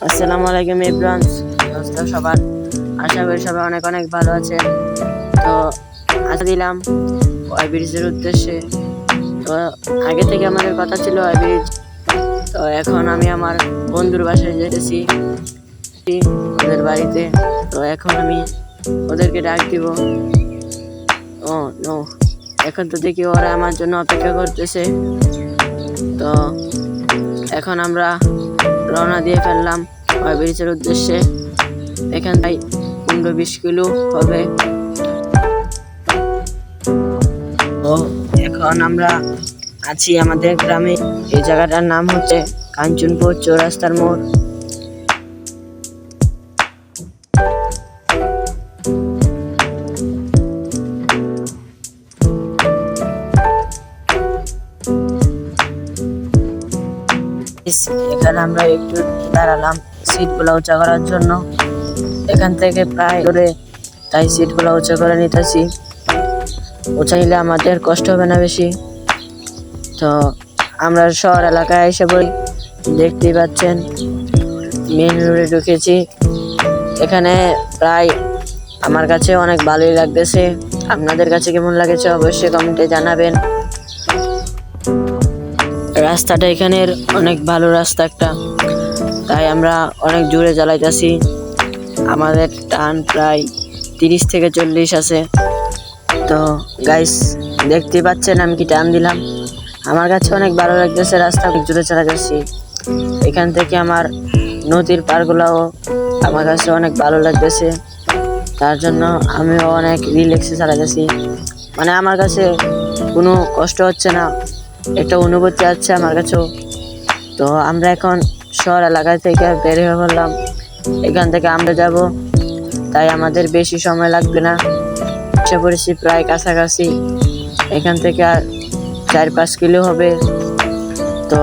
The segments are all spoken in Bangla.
আসসালামু আলাইকুম এভরিওয়ান। দোস্ত সবার আশা করি সবাই অনেক অনেক ভালো আছে। তো আশা দিলাম ওয়াই ব্রিজের উদ্দেশ্যে। তো আগে থেকে আমাদের কথা ছিল ওয়াই ব্রিজ। তো এখন আমি আমার বন্ধুর বাসায় যেতেছি, ওদের বাড়িতে। তো এখন আমি ওদেরকে ডাক দিব। ও নো, এখন তো দেখি ওরা আমার জন্য অপেক্ষা করতেছে। তো এখন আমরা রওনা দিয়ে ফেললাম ওয়াই ব্রিজের উদ্দেশ্যে। এখান থেকে 15-20 কিলো হবে। তো এখন আমরা আছি আমাদের গ্রামে। এই জায়গাটার নাম হচ্ছে কাঞ্চনপুর চৌরাস্তার মোড়। এখানে আমরা একটু দাঁড়ালাম সিটগুলো উঁচা করার জন্য। এখান থেকে প্রায় ধরে তাই সিটগুলো উঁচা করে নিতেছি। উঁচা নিলে আমাদের কষ্ট হবে না বেশি। তো আমরা শহর এলাকায় এসে বই দেখতেই পাচ্ছেন মেন রোডে ঢুকেছি। এখানে প্রায় আমার কাছে অনেক ভালোই লাগতেছে। আপনাদের কাছে কেমন লাগেছে অবশ্যই কমেন্টে জানাবেন। রাস্তাটা এখানের অনেক ভালো রাস্তা একটা, তাই আমরা অনেক জোরে চালাইতেছি। আমাদের টান প্রায় 30 থেকে 40 আছে। তো গাইস দেখতে পাচ্ছেন আমি কি টান দিলাম। আমার কাছে অনেক ভালো লাগতেছে, রাস্তা জোরে চালাইতেছি। এখান থেকে আমার নদীর পাড়গুলোও আমার কাছে অনেক ভালো লাগতেছে। তার জন্য আমিও অনেক রিল্যাক্সে চালাইতেছি। মানে আমার কাছে কোনো কষ্ট হচ্ছে না, একটা অনুভূতি আছে আমার কাছেও। তো আমরা এখন শহর এলাকা থেকে বের হয়ে পড়লাম। এখান থেকে আমরা যাব, তাই আমাদের বেশি সময় লাগবে না। এসে পড়েছি প্রায় কাছাকাছি। এখান থেকে আর 4-5 কিলো হবে। তো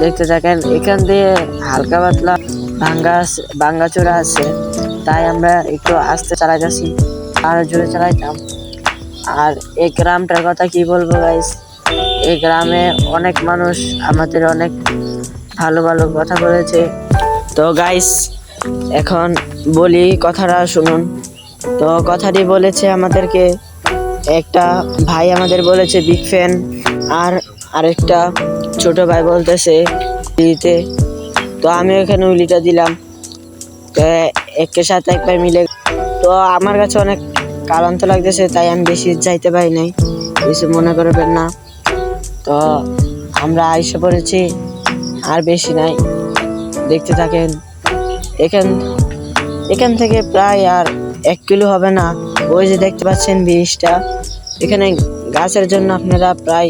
দেখতে থাকেন। এখান দিয়ে হালকা পাতলা ভাঙ্গাচোরা আছে, তাই আমরা একটু আস্তে চালাইতেছি, আর জোরে চালাইতাম। আর এই গ্রামটার কথা কি বলবো গাইস, এই গ্রামে অনেক মানুষ আমাদের অনেক ভালো ভালো কথা বলেছে। তো গাইস এখন বলি কথাটা শুনুন। তো কথাটি বলেছে আমাদেরকে একটা ভাই, আমাদের বলেছে বিগ ফ্যান, আর আরেকটা ছোট ভাই বলতেছে উলিতে। তো আমি ওখানে উলিটা দিলাম। তো একের সাথে একবার মিলে। তো আমার কাছে অনেক ক্লান্ত লাগতেছে, তাই আমি বেশি যাইতে পারি নাই, কিছু মনে করবেন না। তো আমরা আইসা পড়েছি, আর বেশি নাই, দেখতে থাকেন। এখান থেকে প্রায় আর 1 কিলো হবে না। ওই যে দেখতে পাচ্ছেন ব্রিজটা, এখানে গাছের জন্য আপনারা প্রায়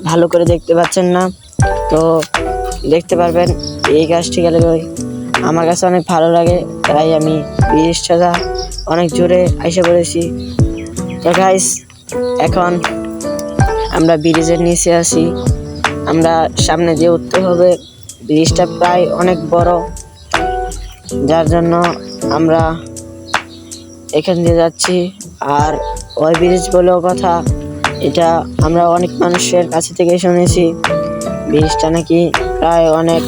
ভালো করে দেখতে পাচ্ছেন না। তো দেখতে পারবেন এই গাছটি গেলে আমার কাছে অনেক ভালো লাগে, তাই আমি ব্রিজটা অনেক জোরে আইসা পড়েছি। তো গাইস এখন আমরা ব্রিজের নিচে আছি। আমরা সামনে দিয়ে উঠতে হবে। ব্রিজটা প্রায় অনেক বড়, যার জন্য আমরা এখান দিয়ে যাচ্ছি। আর ওই ব্রিজ বলেও কথা, এটা আমরা অনেক মানুষের কাছে থেকে শুনেছি। ব্রিজটা নাকি প্রায় অনেক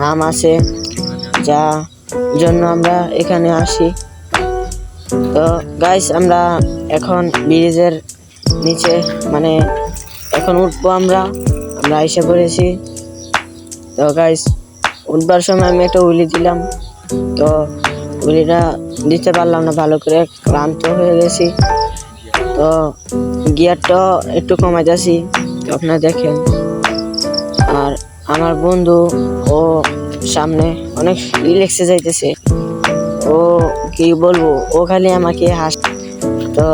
নাম আছে, যা জন্য আমরা এখানে আসি। তো গাইস আমরা এখন ব্রিজের নিচে মানে এখন উঠবো। আমরা এসে পড়েছি। তো গাইস উঠবার সময় আমি একটা উলি দিলাম। তো উলিটা দিতে পারলাম না ভালো করে, ক্লান্ত হয়ে গেছি। তো গিয়ারটা একটু কমাই যাচ্ছি, আপনারা দেখেন। আর আমার বন্ধু ও সামনে অনেক রিল্যাক্সে যাইতেছে। ও কি বলবো, ও খালি আমাকে তো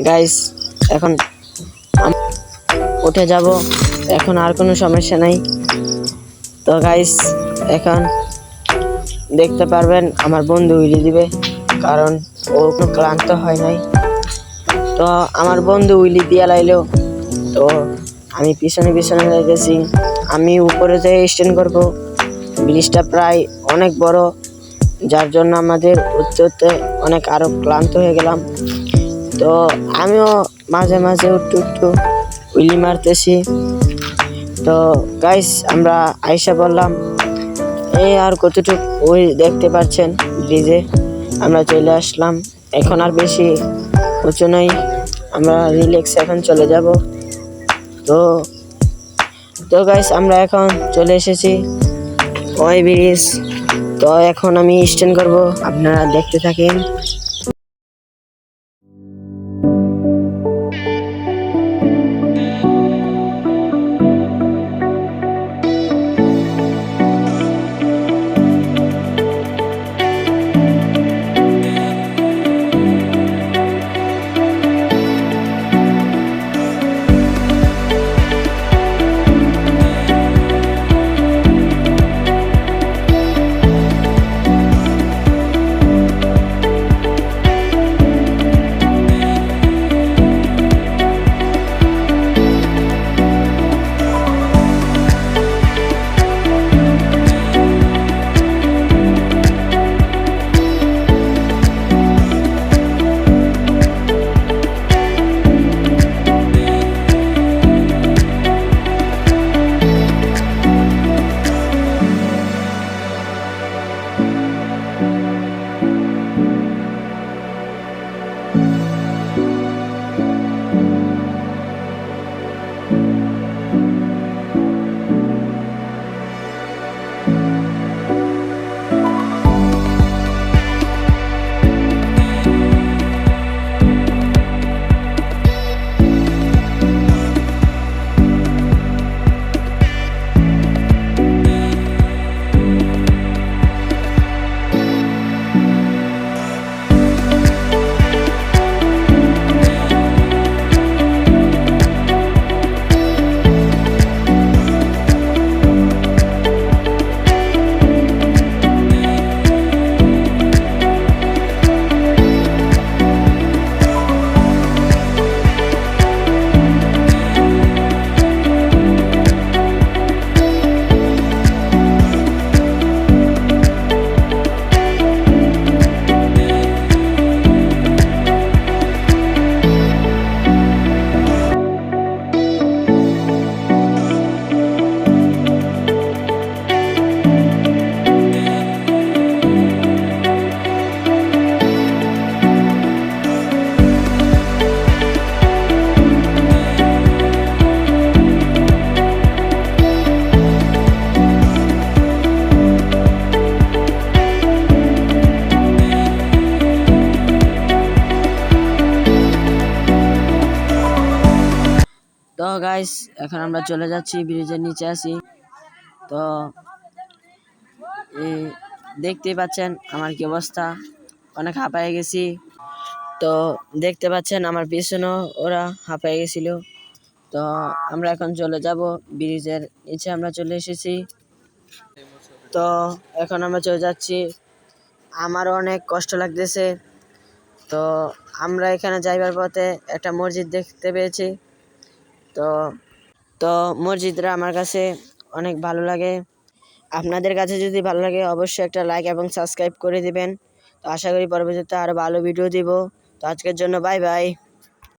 গাইস এখন উঠে যাব, এখন আর কোনো সমস্যা নাই। তো গাইস এখন দেখতে পারবেন আমার বন্ধু উইলি দিবে, কারণ ও কোনো ক্লান্ত হয় নাই। তো আমার বন্ধু উইলি দিয়া লাইলো। তো আমি পিছনে যাইতেছি। আমি উপরে যেয়ে স্ট্যান্ড করবো। ব্রিজটা প্রায় অনেক বড়, যার জন্য আমাদের উঠতে অনেক আরো ক্লান্ত হয়ে গেলাম। তো আমিও মাঝে মাঝে একটু উইলি মারতেছি। তো গাইস আমরা আইসা বললাম এই আর কতটুকু ওই দেখতে পাচ্ছেন ব্রিজে আমরা চলে আসলাম। এখন আর বেশি উঁচু নয়, আমরা রিল্যাক্স এখন চলে যাব। তো তো গাইস আমরা এখন চলে এসেছি ওই ব্রিজ। তো এখন আমি স্ট্যান্ড করব, আপনারা দেখতে থাকেন। তো গাইস এখন আমরা চলে যাচ্ছি, ব্রিজের নিচে আছি। তো এই দেখতেই পাচ্ছেন আমার কি অবস্থা, অনেক হাঁপায়ে গেছি। তো দেখতে পাচ্ছেন আমার পিছনেও ওরা হাঁপায়ে গেছিল। তো আমরা এখন চলে যাব, ব্রিজের নিচে আমরা চলে এসেছি। তো এখন আমরা চলে যাচ্ছি, আমারও অনেক কষ্ট লাগতেছে। তো আমরা এখানে যাইবার পথে একটা মসজিদ দেখতে পেয়েছি। তো তো মসজিদটা আমার কাছে অনেক ভালো লাগে। আপনাদের কাছে যদি ভালো লাগে অবশ্যই একটা লাইক এবং সাবস্ক্রাইব করে দিবেন। তো আশা করি পরবর্তীতে আরও ভালো ভিডিও দিব। তো আজকের জন্য বাই বাই।